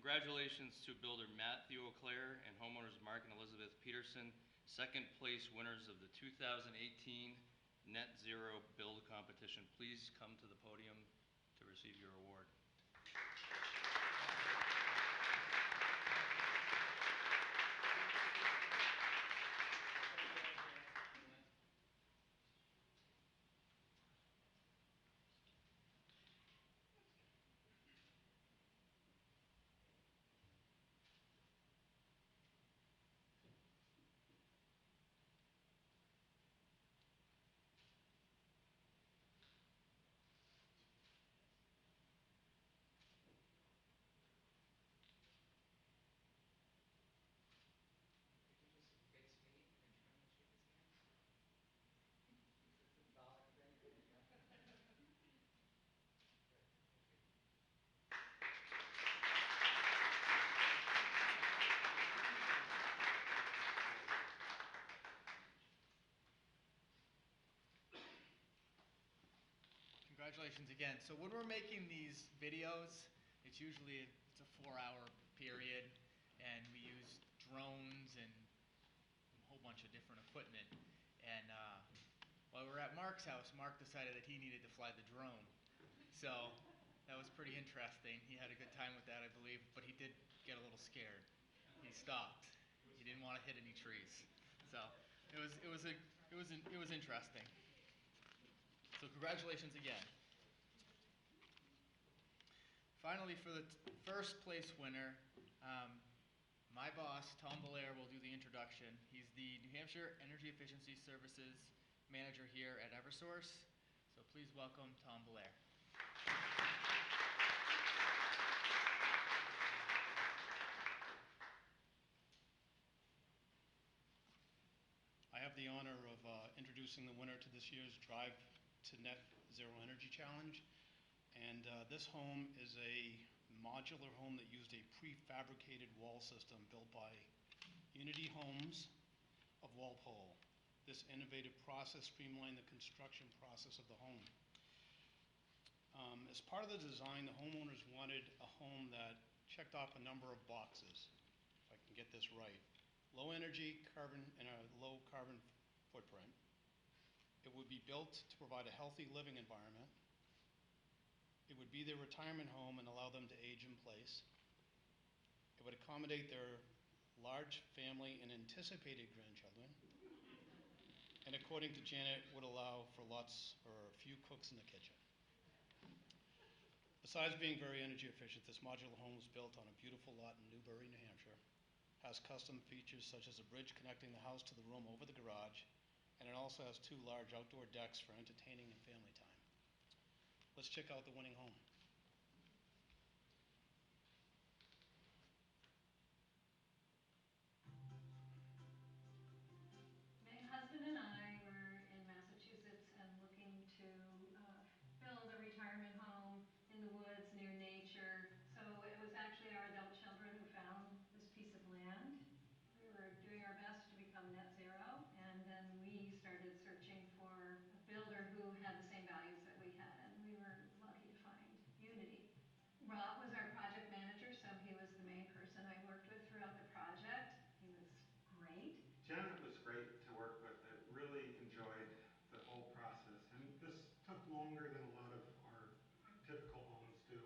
Congratulations to builder Matthew O'Clair and homeowners Mark and Elizabeth Peterson, second place winners of the 2018 Net Zero Build Competition. Please come to the podium to receive your award. Congratulations again. So when we're making these videos, it's usually a 4-hour period, and we use drones and a whole bunch of different equipment. And while we were at Mark's house, Mark decided that he needed to fly the drone. So that was pretty interesting. He had a good time with that, I believe, but he did get a little scared. He stopped. He didn't want to hit any trees. So it was interesting. So congratulations again. Finally, for the first place winner, my boss, Tom Belair, will do the introduction. He's the New Hampshire Energy Efficiency Services Manager here at Eversource. So please welcome Tom Belair. I have the honor of introducing the winner to this year's Drive to Net Zero Energy Challenge. And this home is a modular home that used a prefabricated wall system built by Unity Homes of Walpole. This innovative process streamlined the construction process of the home. As part of the design, the homeowners wanted a home that checked off a number of boxes, if I can get this right. Low energy, carbon, and a low carbon footprint. It would be built to provide a healthy living environment. It would be their retirement home and allow them to age in place. It would accommodate their large family and anticipated grandchildren. And according to Janet, would allow for lots or a few cooks in the kitchen. Besides being very energy efficient, this modular home was built on a beautiful lot in Newbury, New Hampshire. Has custom features such as a bridge connecting the house to the room over the garage, and it also has 2 large outdoor decks for entertaining and family time. Let's check out the winning home. My husband and I were in Massachusetts and looking to build a retirement home in the woods near nature. So it was actually our adult children who found this piece of land. We were doing our best to become net zero, and then we started searching for a builder who had the same values that we had, and we were lucky to find Unity. Rob was our project manager, so he was the main person I worked with throughout the project. He was great. Janet was great to work with. I really enjoyed the whole process. And this took longer than a lot of our typical homes do,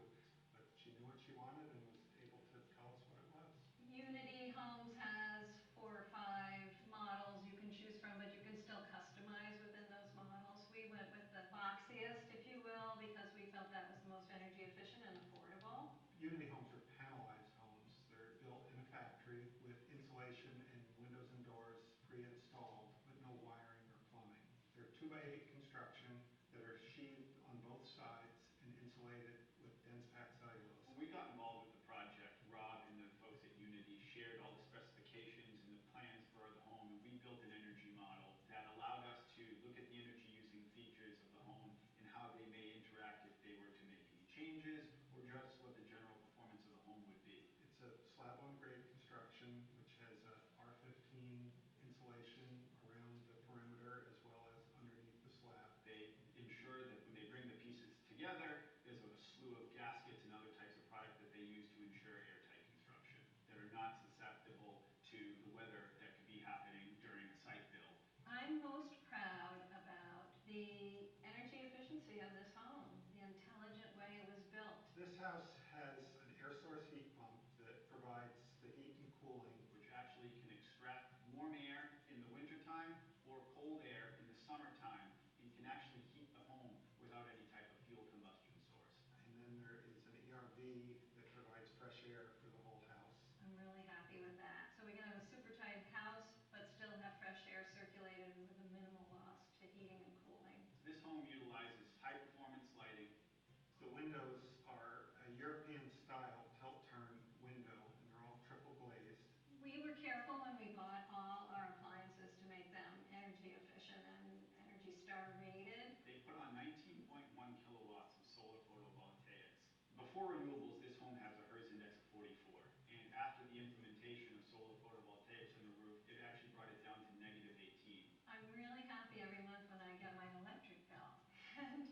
but she knew what she wanted and was able to tell us what it was. Unity Homes has 4 or 5 models you can choose from, but you can still customize within those models. We went with the boxiest, if you will, because we felt that was the most energy efficient and affordable. Unity Homes are panelized homes. They're built in a factory with insulation and windows and doors pre-installed with no wiring or plumbing. They're 2x8 construction that are sheathed on both sides and insulated with dense packed cellulose. When we got involved with the project, Rob and the folks at Unity shared all the specifications and the plans for the home, and we built an energy model that allowed us to look at the energy using features of the home and how they may interact if they were to make any changes or just what the general performance of the home would be. It's a slab-on-grade construction which has a R15 insulation around the perimeter as well as underneath the slab. They ensure that when they bring the pieces together, there's a slew of gaskets and other types of product that they use to ensure airtight construction. the energy efficiency of this home, the intelligent way it was built. This house has an air source heat pump that provides the heat and cooling. which actually can extract warm air in the wintertime or cold air in the summertime, and can actually heat the home without any type of fuel combustion source. And then there is an ERV that provides fresh air for the whole house. I'm really happy with that. So we can have a super tight house, but still have fresh air circulated with a minimal loss to heating and cooling. This home utilizes high-performance lighting. The windows are a European style tilt-turn window, and they're all triple glazed. We were careful when we bought all our appliances to make them energy efficient and Energy Star rated. They put on 19.1 kilowatts of solar photovoltaics. Before renewables, this home has a HERS index of 44. And after the implementation of solar photovoltaics on the roof, it actually brought it down to negative 18. I'm really happy every month when I get my electric bill. And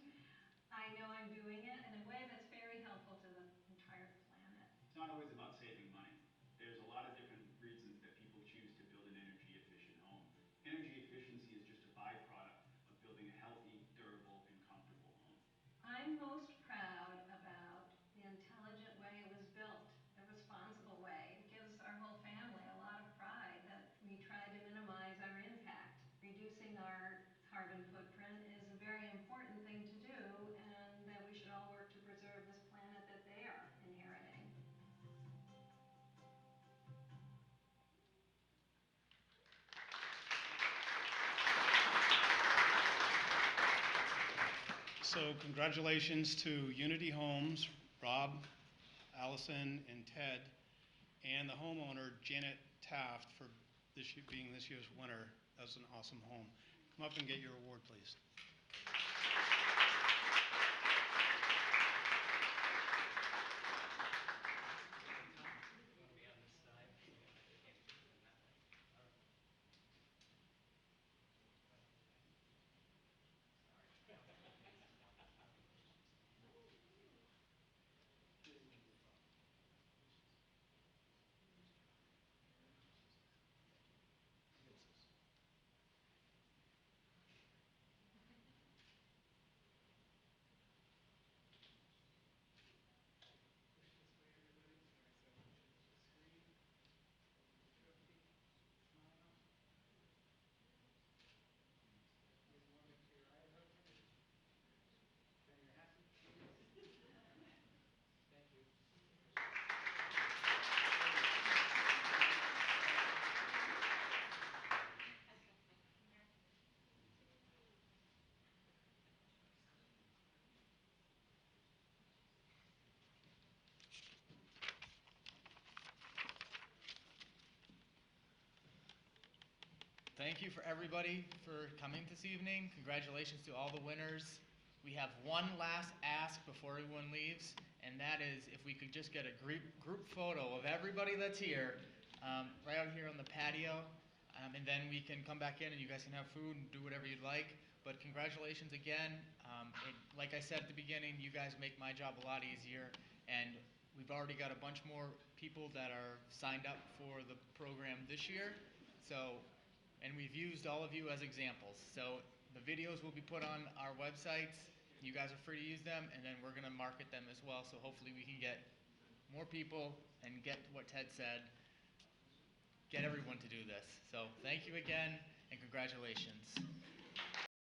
I know I'm doing it in a way that's very helpful to the entire planet. It's not always about saving money. There's a lot of different reasons that people choose to build an energy efficient home. Energy efficiency is just a byproduct of building a healthy, durable, and comfortable home. I'm most proud about the intelligent way it was built, the responsible way. It gives our whole family a lot of pride that we try to minimize our impact. Reducing our carbon footprint is a very important thing to do, and that we should all work to preserve this planet that they are inheriting. So congratulations to Unity Homes, Rob, Allison, and Ted, and the homeowner, Janet Taft, for being this year's winner. That's an awesome home. Come up and get your award, please. Thank you for everybody for coming this evening. Congratulations to all the winners. We have one last ask before everyone leaves, and that is if we could just get a group photo of everybody that's here right out here on the patio, and then we can come back in and you guys can have food and do whatever you'd like. But congratulations again. Like I said at the beginning, you guys make my job a lot easier, and we've already got a bunch more people that are signed up for the program this year. And we've used all of you as examples. So the videos will be put on our websites. You guys are free to use them, and then we're going to market them as well. So hopefully we can get more people and get what Ted said, get everyone to do this. So thank you again, and congratulations.